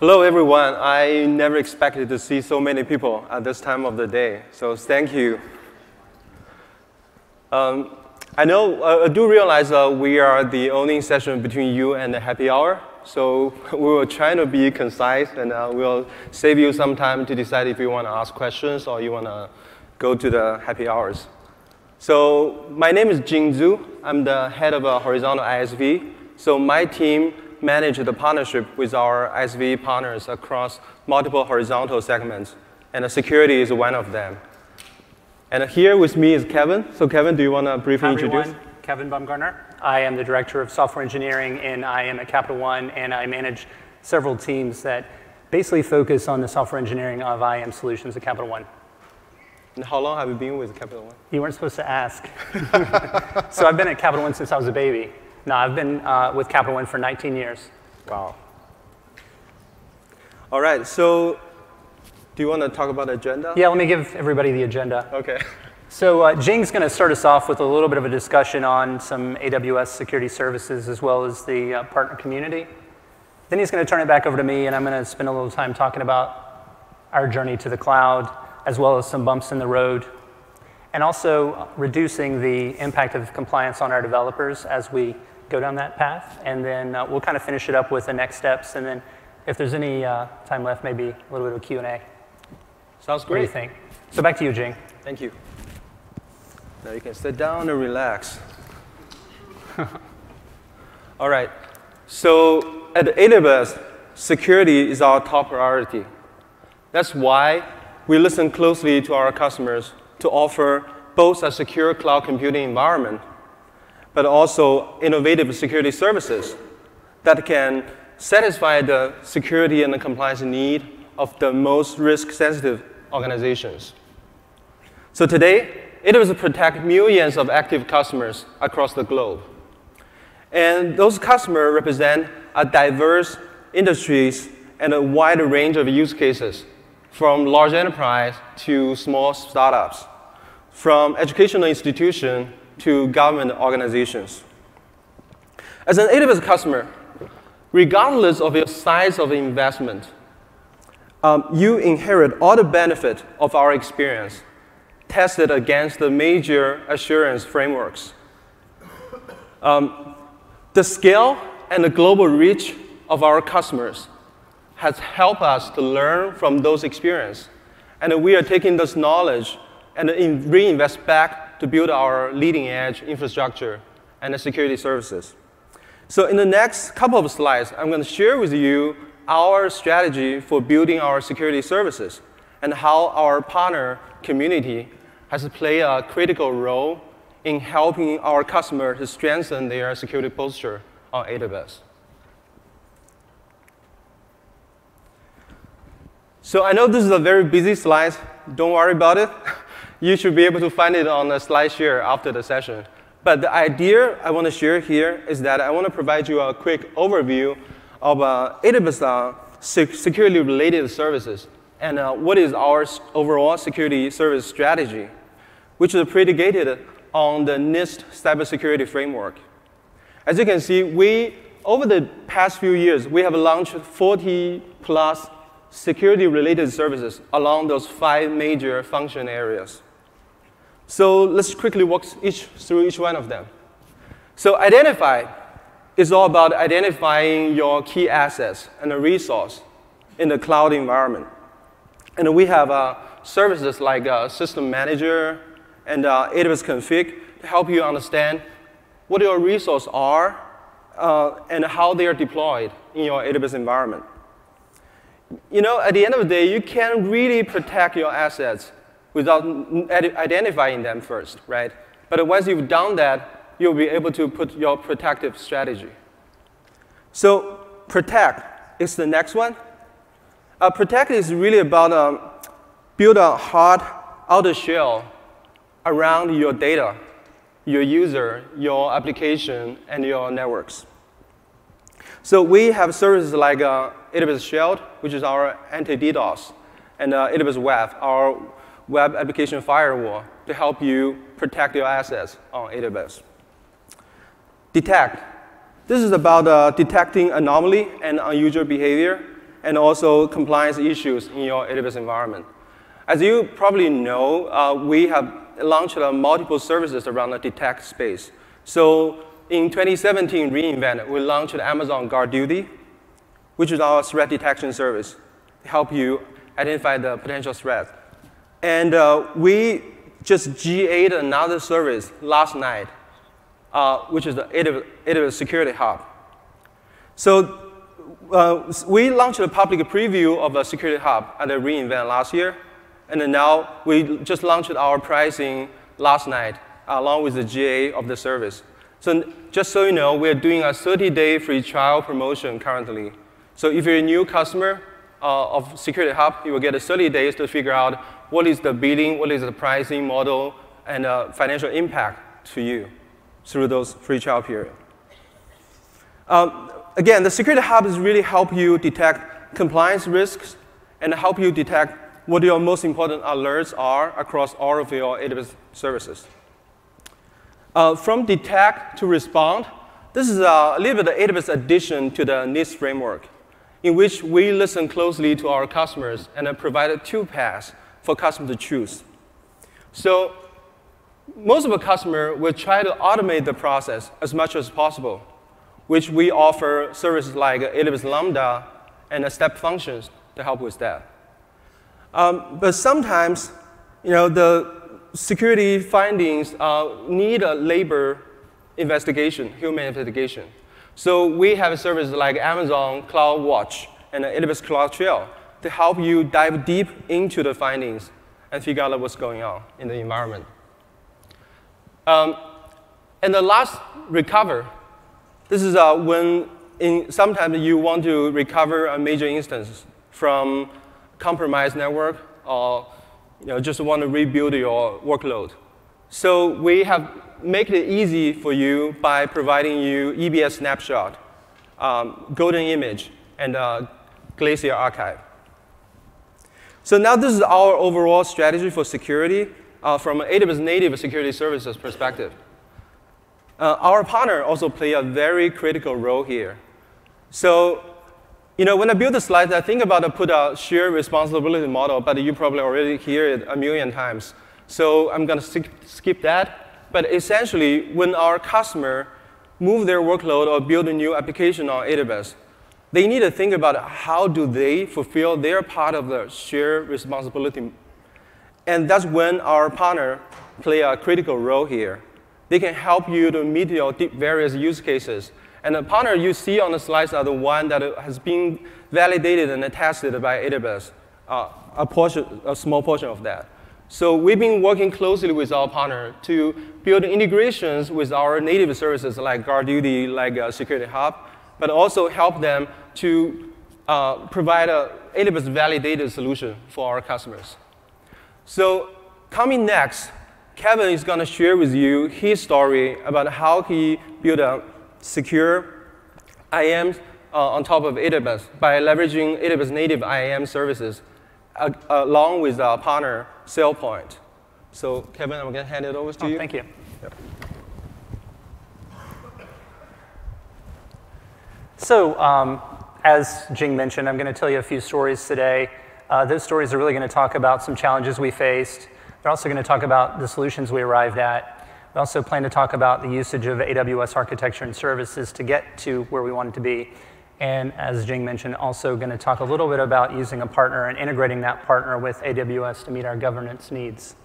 Hello, everyone. I never expected to see so many people at this time of the day, so thank you. I do realize we are the only session between you and the happy hour, so we will try to be concise, and we'll save you some time to decide if you want to ask questions or you want to go to the happy hours. So my name is Jing Zhu. I'm the head of a horizontal ISV. So my team manages the partnership with our ISV partners across multiple horizontal segments, and security is one of them. And here with me is Kevin. So Kevin, do you want to briefly introduce? Hi, everyone. Kevin Bumgarner. I am the director of software engineering, and I am at Capital One, and I manage several teams that basically focus on the software engineering of IAM solutions at Capital One. And how long have you been with Capital One? You weren't supposed to ask. So I've been at Capital One since I was a baby. No, I've been with Capital One for 19 years. Wow. All right, so do you want to talk about the agenda? Yeah, let me give everybody the agenda. OK. So Jing's going to start us off with a little bit of a discussion on some AWS security services as well as the partner community. Then he's going to turn it back over to me, and I'm going to spend a little time talking about our journey to the cloud, as well as some bumps in the road, and also reducing the impact of compliance on our developers as we go down that path. And then we'll kind of finish it up with the next steps. And then if there's any time left, maybe a little bit of Q&A. Sounds great. What do you think? So back to you, Jing. Thank you. Now you can sit down and relax. All right. So at AWS, security is our top priority. That's why we listen closely to our customers to offer both a secure cloud computing environment, but also innovative security services that can satisfy the security and the compliance need of the most risk-sensitive organizations. So today, AWS protects millions of active customers across the globe. And those customers represent a diverse industries and a wide range of use cases, from large enterprise to small startups, from educational institutions to government organizations. As an AWS customer, regardless of your size of investment, you inherit all the benefit of our experience, tested against the major assurance frameworks. The scale and the global reach of our customers has helped us to learn from those experiences. And we are taking this knowledge and reinvest back to build our leading-edge infrastructure and the security services. So in the next couple of slides, I'm going to share with you our strategy for building our security services and how our partner community has played a critical role in helping our customers to strengthen their security posture on AWS. So I know this is a very busy slide. Don't worry about it. You should be able to find it on the slide share after the session. But the idea I want to share here is that I want to provide you a quick overview of AWS security-related services and what is our overall security service strategy, which is predicated on the NIST cybersecurity framework. As you can see, over the past few years, we have launched 40+ security-related services along those 5 major function areas. So let's quickly walk through each one of them. So identify is all about identifying your key assets and the resource in the cloud environment. And we have services like System Manager and AWS Config to help you understand what your resources are and how they are deployed in your AWS environment. You know, at the end of the day, you can't really protect your assets without identifying them first, right? But once you've done that, you'll be able to put your protective strategy. So protect is the next one. Protect is really about build a hard outer shell around your data, your user, your application, and your networks. So we have services like AWS Shield, which is our anti-DDoS, and AWS Web, our web application firewall, to help you protect your assets on AWS. Detect. This is about detecting anomaly and unusual behavior and also compliance issues in your AWS environment. As you probably know, we have launched multiple services around the detect space. So in 2017 reInvent, we launched Amazon Guard Duty, which is our threat detection service to help you identify the potential threats. And we just GA'd another service last night, which is the AWS Security Hub. So we launched a public preview of a Security Hub at the reInvent last year. And then now we just launched our pricing last night, along with the GA of the service. So just so you know, we're doing a 30-day free trial promotion currently. So if you're a new customer of Security Hub, you will get 30 days to figure out what is the billing, what is the pricing model, and financial impact to you through those free trial period. Again, the Security Hub is really help you detect compliance risks and help you detect what your most important alerts are across all of your AWS services. From detect to respond, this is a little bit of AWS addition to the NIST framework, in which we listen closely to our customers and provide two paths for customers to choose. So most of the customers will try to automate the process as much as possible, which we offer services like AWS Lambda and step functions to help with that. But sometimes, the security findings need a labor investigation, human investigation. So we have services like Amazon CloudWatch and AWS CloudTrail to help you dive deep into the findings and figure out what's going on in the environment. And the last, recover. This is when sometimes you want to recover a major instance from compromised network, or just want to rebuild your workload. So we have made it easy for you by providing you EBS snapshot, golden image, and Glacier archive. So now this is our overall strategy for security from an AWS native security services perspective. Our partner also play a very critical role here. So when I build the slides, I think about put a shared responsibility model, but you probably already hear it a million times. So I'm going to skip that. But essentially, when our customer move their workload or build a new application on AWS, they need to think about how do they fulfill their part of the shared responsibility. And that's when our partner play a critical role here. They can help you to meet your various use cases. And the partner you see on the slides are the one that has been validated and tested by AWS, a small portion of that. So we've been working closely with our partner to build integrations with our native services like Guard Duty, like Security Hub, but also help them to provide an AWS validated solution for our customers. So coming next, Kevin is going to share with you his story about how he built a secure IAM on top of AWS by leveraging AWS native IAM services along with our partner, SailPoint. So Kevin, I'm going to hand it over to you. Thank you. Yep. So as Jing mentioned, I'm going to tell you a few stories today. Those stories are really going to talk about some challenges we faced. They're also going to talk about the solutions we arrived at. We also plan to talk about the usage of AWS architecture and services to get to where we wanted to be. And as Jing mentioned, also going to talk a little bit about using a partner and integrating that partner with AWS to meet our governance needs.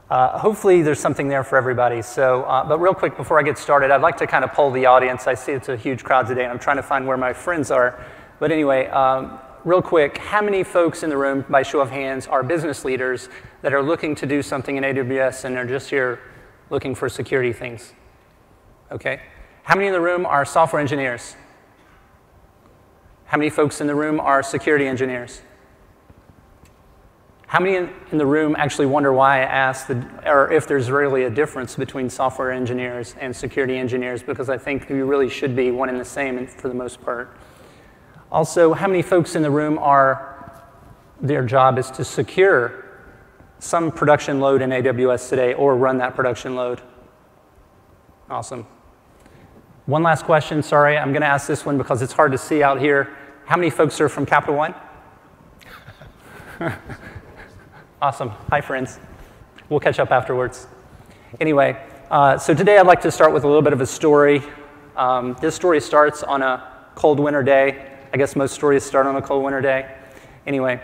Hopefully there's something there for everybody. So, but real quick before I get started, I'd like to kind of poll the audience. I see it's a huge crowd today, and I'm trying to find where my friends are. But anyway, real quick, how many folks in the room, by show of hands, are business leaders that are looking to do something in AWS and are just here looking for security things? Okay. How many in the room are software engineers? How many folks in the room are security engineers? How many in the room actually wonder why I asked, or if there's really a difference between software engineers and security engineers? Because I think you really should be one and the same for the most part. Also, how many folks in the room their job is to secure some production load in AWS today or run that production load? Awesome. One last question, sorry. I'm going to ask this one because it's hard to see out here. How many folks are from Capital One? Awesome. Hi, friends. We'll catch up afterwards. Anyway, so today I'd like to start with a little bit of a story. This story starts on a cold winter day. I guess most stories start on a cold winter day. Anyway,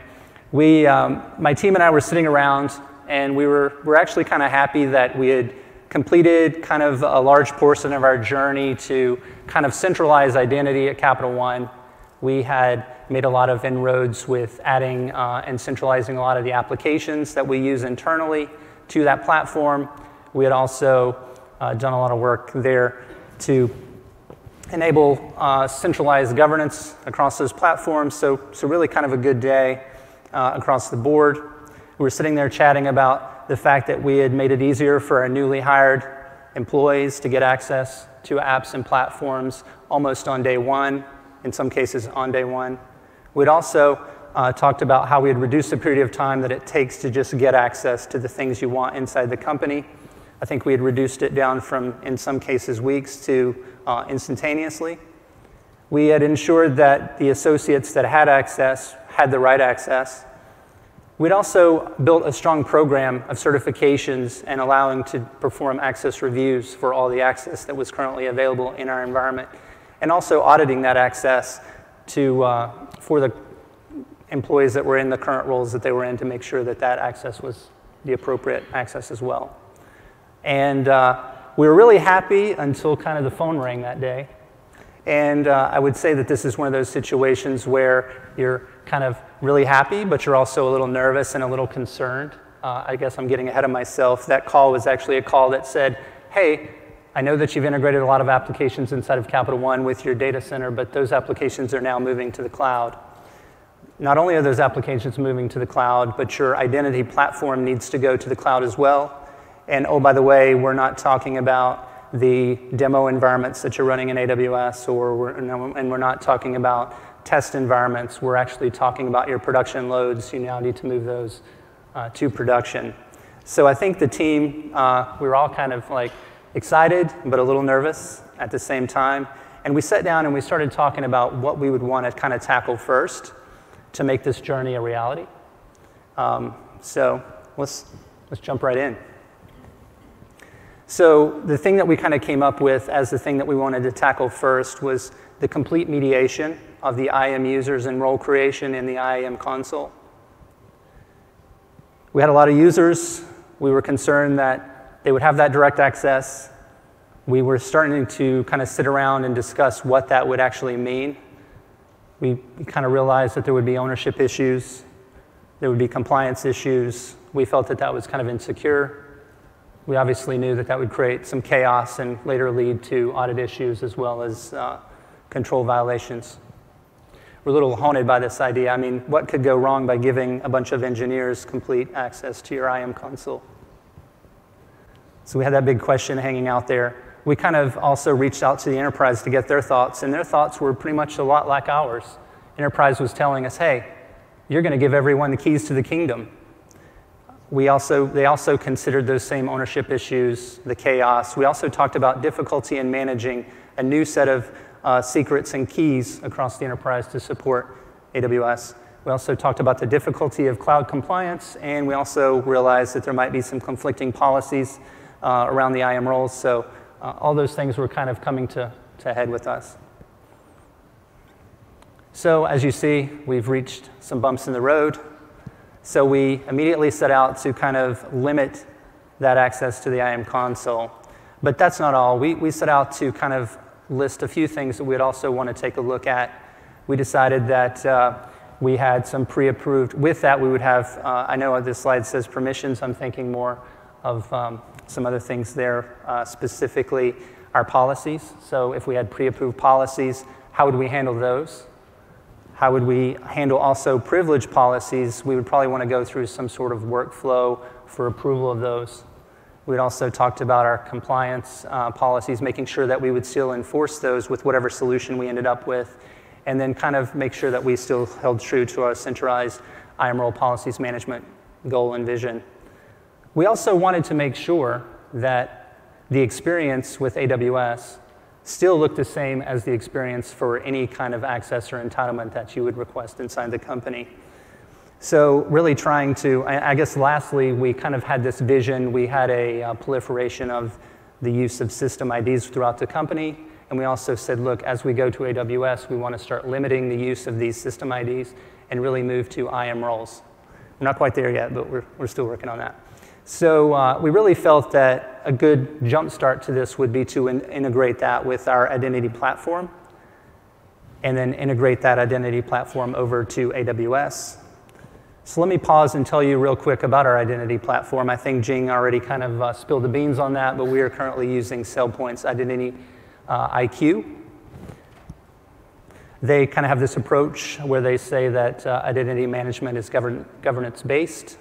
my team and I were sitting around, and we're actually kind of happy that we had completed kind of a large portion of our journey to kind of centralize identity at Capital One. We had made a lot of inroads with adding and centralizing a lot of the applications that we use internally to that platform. We had also done a lot of work there to enable centralized governance across those platforms. So really kind of a good day across the board. We were sitting there chatting about the fact that we had made it easier for our newly hired employees to get access to apps and platforms almost on day one, in some cases on day one. We'd also talked about how we had reduced the period of time that it takes to just get access to the things you want inside the company. I think we had reduced it down from, in some cases, weeks to instantaneously. We had ensured that the associates that had access had the right access. We'd also built a strong program of certifications and allowing to perform access reviews for all the access that was currently available in our environment, and also auditing that access for the employees that were in the current roles that they were in to make sure that that access was the appropriate access as well. And we were really happy until kind of the phone rang that day. And I would say that this is one of those situations where you're kind of really happy, but you're also a little nervous and a little concerned. I guess I'm getting ahead of myself. That call was actually a call that said, hey, I know that you've integrated a lot of applications inside of Capital One with your data center, but those applications are now moving to the cloud. Not only are those applications moving to the cloud, but your identity platform needs to go to the cloud as well. And oh, by the way, we're not talking about the demo environments that you're running in AWS, and we're not talking about test environments. We're actually talking about your production loads. You now need to move those to production. So I think the team, we were all kind of like excited, but a little nervous at the same time. And we sat down and we started talking about what we would want to kind of tackle first to make this journey a reality. So let's jump right in. So the thing that we kind of came up with as the thing that we wanted to tackle first was the complete mediation of the IAM users and role creation in the IAM console. We had a lot of users. We were concerned that they would have that direct access. We were starting to kind of sit around and discuss what that would actually mean. We kind of realized that there would be ownership issues. There would be compliance issues. We felt that that was kind of insecure. We obviously knew that that would create some chaos and later lead to audit issues as well as control violations. We're a little haunted by this idea. I mean, what could go wrong by giving a bunch of engineers complete access to your IAM console? So we had that big question hanging out there. We kind of also reached out to the enterprise to get their thoughts, and their thoughts were pretty much a lot like ours. Enterprise was telling us, hey, you're going to give everyone the keys to the kingdom. They also considered those same ownership issues, the chaos. We also talked about difficulty in managing a new set of secrets and keys across the enterprise to support AWS. We also talked about the difficulty of cloud compliance, and we also realized that there might be some conflicting policies around the IAM roles. So all those things were kind of coming to head with us. So as you see, we've reached some bumps in the road. So we immediately set out to kind of limit that access to the IAM console. But that's not all. We set out to kind of list a few things that we'd also want to take a look at. We decided that we had some pre-approved. With that, we would have, I know this slide says permissions. I'm thinking more of some other things there, specifically our policies. So if we had pre-approved policies, how would we handle those? How would we handle also privilege policies? We would probably want to go through some sort of workflow for approval of those. We'd also talked about our compliance policies, making sure that we would still enforce those with whatever solution we ended up with, and then kind of make sure that we still held true to our centralized IAM role policies management goal and vision. We also wanted to make sure that the experience with AWS still look the same as the experience for any kind of access or entitlement that you would request inside the company. So really trying to, I guess lastly, we kind of had this vision. We had a proliferation of the use of system IDs throughout the company. And we also said, look, as we go to AWS, we want to start limiting the use of these system IDs and really move to IAM roles. We're not quite there yet, but we're still working on that. So we really felt that a good jump start to this would be to integrate that with our identity platform, and then integrate that identity platform over to AWS. So let me pause and tell you real quick about our identity platform. I think Jing already kind of spilled the beans on that, but we are currently using SailPoint's Identity IQ. They kind of have this approach where they say that identity management is governance-based.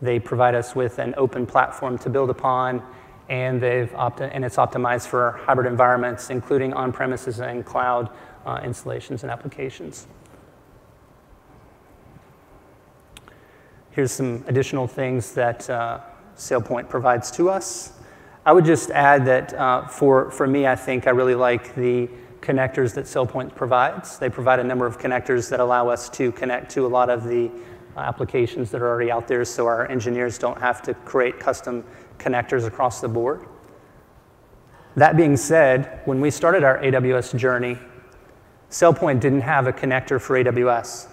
They provide us with an open platform to build upon, and it's optimized for hybrid environments, including on-premises and cloud installations and applications. Here's some additional things that SailPoint provides to us. I would just add that for me, I think I really like the connectors that SailPoint provides. They provide a number of connectors that allow us to connect to a lot of the applications that are already out there, so our engineers don't have to create custom connectors across the board. That being said, when we started our AWS journey, SailPoint didn't have a connector for AWS.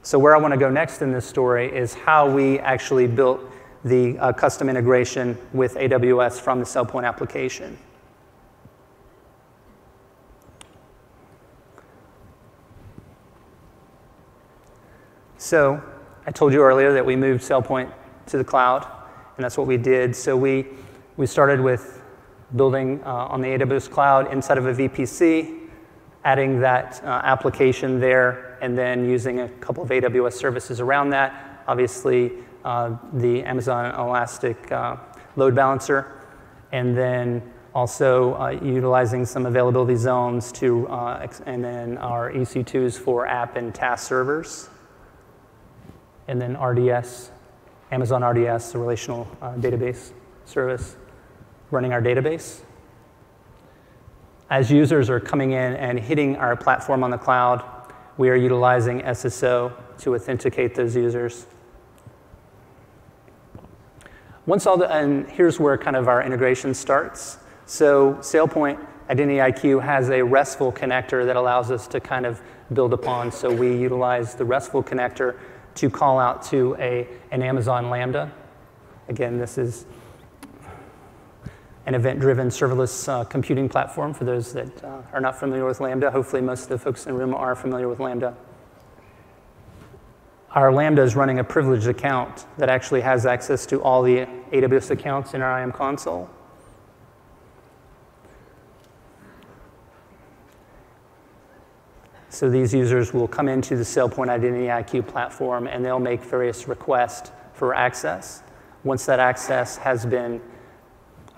So where I want to go next in this story is how we actually built the custom integration with AWS from the SailPoint application. So I told you earlier that we moved SailPoint to the cloud, and that's what we did. So we started with building on the AWS cloud inside of a VPC, adding that application there, and then using a couple of AWS services around that. Obviously, the Amazon Elastic load balancer, and then also utilizing some availability zones to, and then our EC2s for app and task servers. And then RDS, Amazon RDS, the relational database service, running our database. As users are coming in and hitting our platform on the cloud, we are utilizing SSO to authenticate those users. And here's where kind of our integration starts. So SailPoint Identity IQ has a RESTful connector that allows us to kind of build upon. So we utilize the RESTful connector to call out to an Amazon Lambda. Again, this is an event-driven serverless computing platform for those that are not familiar with Lambda. Hopefully most of the folks in the room are familiar with Lambda. Our Lambda is running a privileged account that actually has access to all the AWS accounts in our IAM console. So these users will come into the SailPoint Identity IQ platform, and they'll make various requests for access. Once that access has been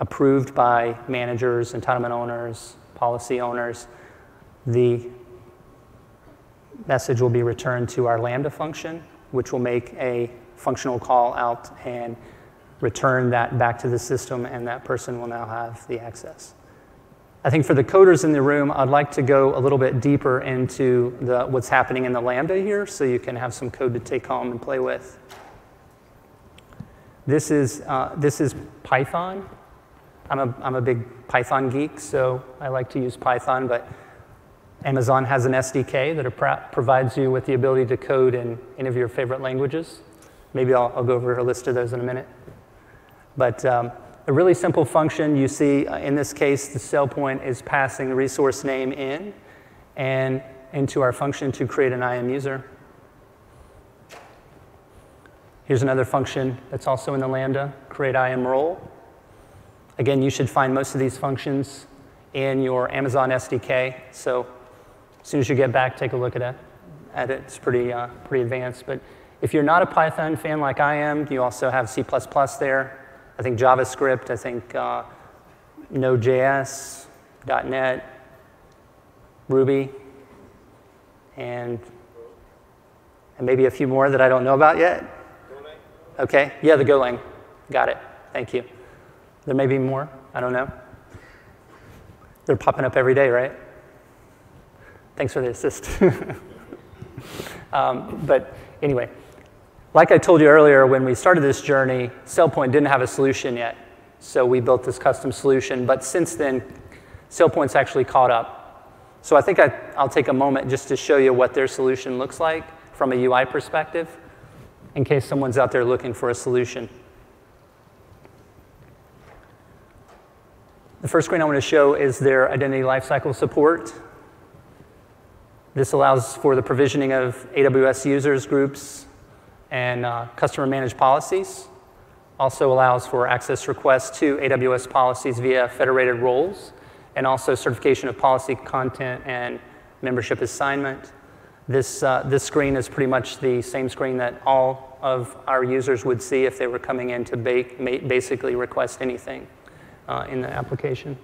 approved by managers, entitlement owners, policy owners, the message will be returned to our Lambda function, which will make a functional call out and return that back to the system, and that person will now have the access. I think for the coders in the room, I'd like to go a little bit deeper into what's happening in the Lambda here, so you can have some code to take home and play with. This is Python. I'm a big Python geek, so I like to use Python, but Amazon has an SDK that provides you with the ability to code in any of your favorite languages. Maybe I'll go over a list of those in a minute. But a really simple function, you see in this case, the SailPoint is passing the resource name in and into our function to create an IAM user. Here's another function that's also in the Lambda, create IAM role. Again, you should find most of these functions in your Amazon SDK. So as soon as you get back, take a look at it. It's pretty advanced. But if you're not a Python fan like I am, you also have C++ there. I think JavaScript, I think Node.js, .NET, Ruby, and maybe a few more that I don't know about yet. Golang. Okay, yeah, the Golang. Got it. Thank you. There may be more. I don't know. They're popping up every day, right? Thanks for the assist. But anyway, like I told you earlier, when we started this journey, SailPoint didn't have a solution yet. So we built this custom solution. But since then, SailPoint's actually caught up. So I think I'll take a moment just to show you what their solution looks like from a UI perspective, in case someone's out there looking for a solution. The first screen I want to show is their identity lifecycle support. This allows for the provisioning of AWS users, groups, and customer managed policies. Also allows for access requests to AWS policies via federated roles, and also certification of policy content and membership assignment. This screen is pretty much the same screen that all of our users would see if they were coming in to basically request anything in the application.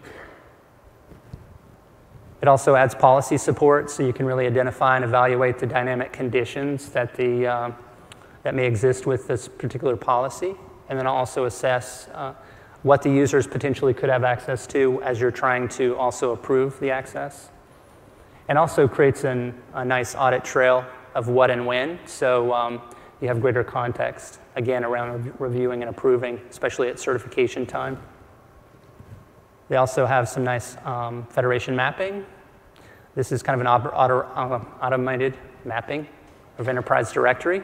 It also adds policy support, so you can really identify and evaluate the dynamic conditions that, that may exist with this particular policy, and then also assess what the users potentially could have access to as you're trying to also approve the access. And also creates a nice audit trail of what and when, so you have greater context, again, around reviewing and approving, especially at certification time. They also have some nice federation mapping. This is kind of an automated mapping of enterprise directory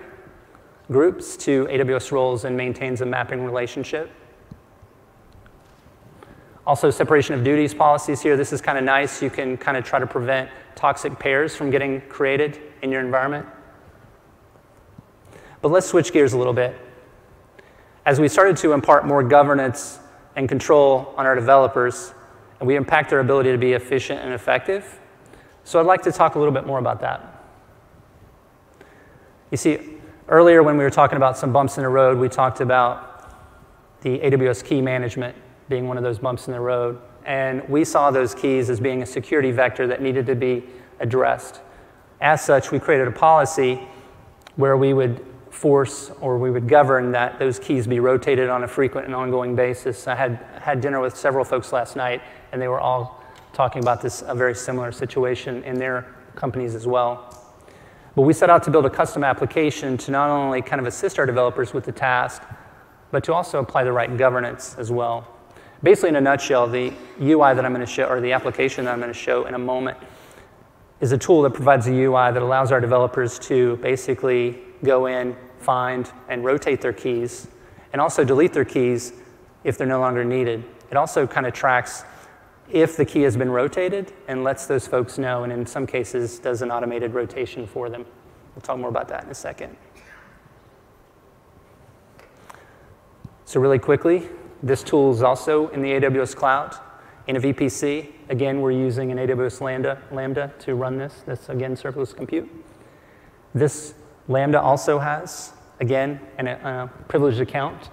groups to AWS roles and maintains a mapping relationship. Also, separation of duties policies here. This is kind of nice. You can kind of try to prevent toxic pairs from getting created in your environment. But let's switch gears a little bit. As we started to impart more governance and control on our developers, and we impact their ability to be efficient and effective. So I'd like to talk a little bit more about that. You see, earlier when we were talking about some bumps in the road, we talked about the AWS Key Management being one of those bumps in the road. And we saw those keys as being a security vector that needed to be addressed. As such, we created a policy where we would force or we would govern that those keys be rotated on a frequent and ongoing basis. I had dinner with several folks last night, and they were all talking about this, a very similar situation in their companies as well. But we set out to build a custom application to not only kind of assist our developers with the task, but to also apply the right governance as well. Basically, in a nutshell, the UI that I'm going to show, or the application that I'm going to show in a moment, is a tool that provides a UI that allows our developers to basically go in, find, and rotate their keys, and also delete their keys if they're no longer needed. It also kind of tracks if the key has been rotated and lets those folks know, and in some cases does an automated rotation for them. We'll talk more about that in a second. So really quickly, this tool is also in the AWS cloud in a VPC. Again, we're using an AWS Lambda to run this. That's, again, serverless compute. This Lambda also has, again, a privileged account.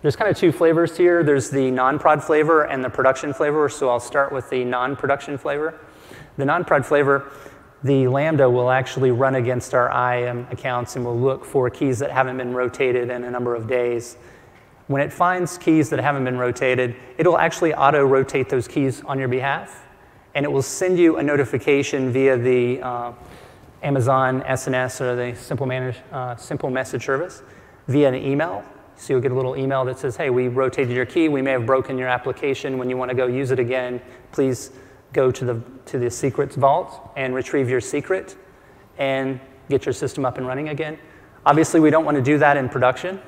There's kind of two flavors here. There's the non-prod flavor and the production flavor, so I'll start with the non-production flavor. The non-prod flavor, the Lambda will actually run against our IAM accounts and will look for keys that haven't been rotated in a number of days. When it finds keys that haven't been rotated, it'll actually auto-rotate those keys on your behalf, and it will send you a notification via the Amazon SNS, or the simple message service, via an email. So you'll get a little email that says, hey, we rotated your key. We may have broken your application. When you want to go use it again, please go to the secrets vault and retrieve your secret and get your system up and running again. Obviously, we don't want to do that in production.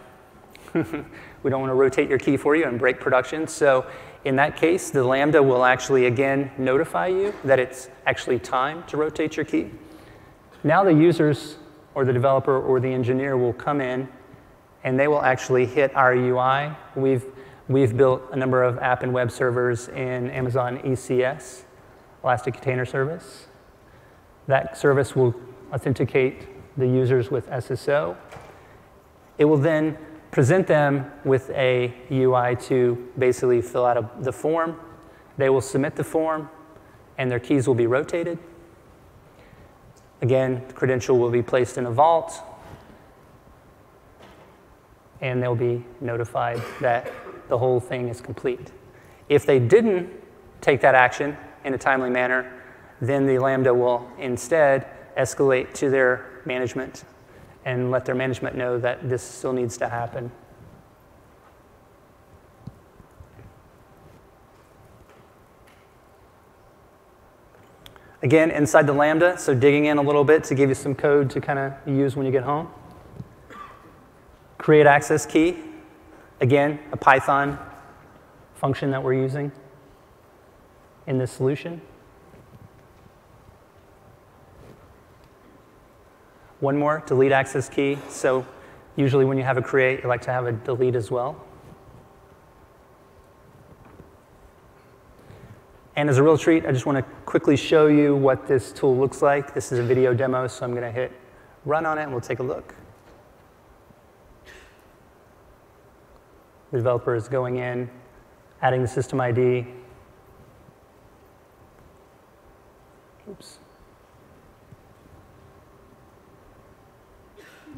We don't want to rotate your key for you and break production. So in that case, the Lambda will actually, again, notify you that it's actually time to rotate your key. Now the users or the developer or the engineer will come in, and they will actually hit our UI. We've built a number of app and web servers in Amazon ECS, Elastic Container Service. That service will authenticate the users with SSO. It will then present them with a UI to basically fill out the form. They will submit the form, and their keys will be rotated. Again, the credential will be placed in a vault, and they'll be notified that the whole thing is complete. If they didn't take that action, in a timely manner, then the Lambda will instead escalate to their management and let their management know that this still needs to happen. Again, inside the Lambda, so digging in a little bit to give you some code to kind of use when you get home. Create access key. Again, a Python function that we're using in this solution. One more, delete access key. So usually when you have a create, you like to have a delete as well. And as a real treat, I just want to quickly show you what this tool looks like. This is a video demo, so I'm going to hit run on it, and we'll take a look. The developer is going in, adding the system ID. Oops.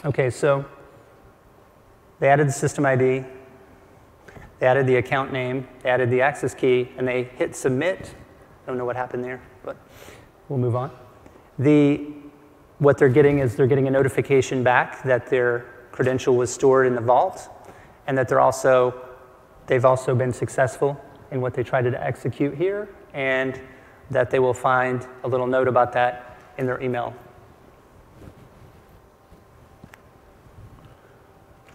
OK, so they added the system ID. They added the account name, they added the access key, and they hit submit. I don't know what happened there, but we'll move on. What they're getting is they're getting a notification back that their credential was stored in the vault, and that they've also been successful in what they tried to execute here, and that they will find a little note about that in their email.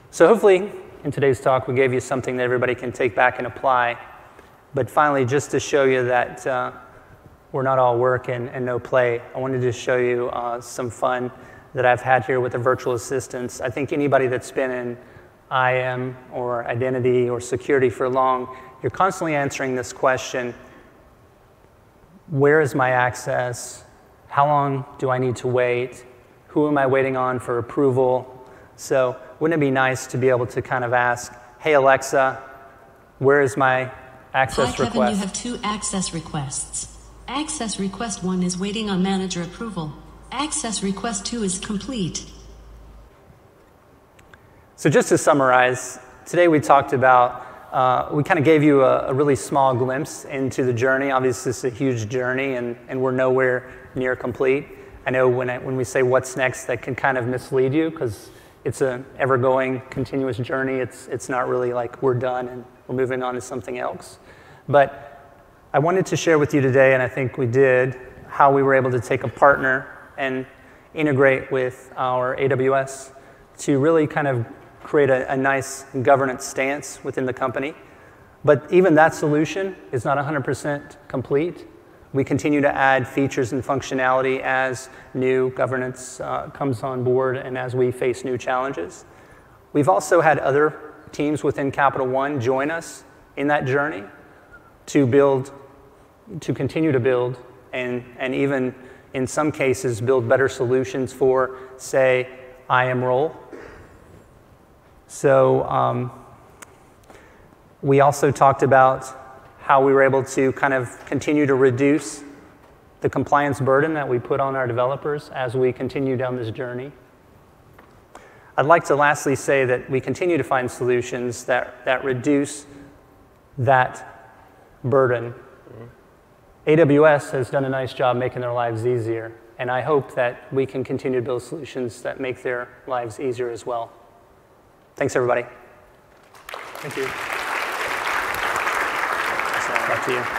So hopefully, in today's talk, we gave you something that everybody can take back and apply. But finally, just to show you that we're not all work and no play, I wanted to show you some fun that I've had here with the virtual assistants. I think anybody that's been in IAM or identity or security for long, you're constantly answering this question: where is my access? How long do I need to wait? Who am I waiting on for approval? So wouldn't it be nice to be able to kind of ask, hey, Alexa, where is my access request? Hi, Kevin, you have 2 access requests. Access request 1 is waiting on manager approval. Access request 2 is complete. So just to summarize, today we talked about, we kind of gave you a really small glimpse into the journey. Obviously, it's a huge journey, and we're nowhere near complete. I know when we say what's next, that can kind of mislead you, because it's an ever-going, continuous journey. It's not really like we're done and we're moving on to something else. But I wanted to share with you today, and I think we did, how we were able to take a partner and integrate with our AWS to really kind of create a nice governance stance within the company. But even that solution is not 100% complete. We continue to add features and functionality as new governance comes on board and as we face new challenges. We've also had other teams within Capital One join us in that journey to continue to build, and even in some cases build better solutions for, say, IAM role. So we also talked about how we were able to kind of continue to reduce the compliance burden that we put on our developers as we continue down this journey. I'd like to lastly say that we continue to find solutions that reduce that burden. AWS has done a nice job making their lives easier, and I hope that we can continue to build solutions that make their lives easier as well. Thanks, everybody. Thank you. Back to you.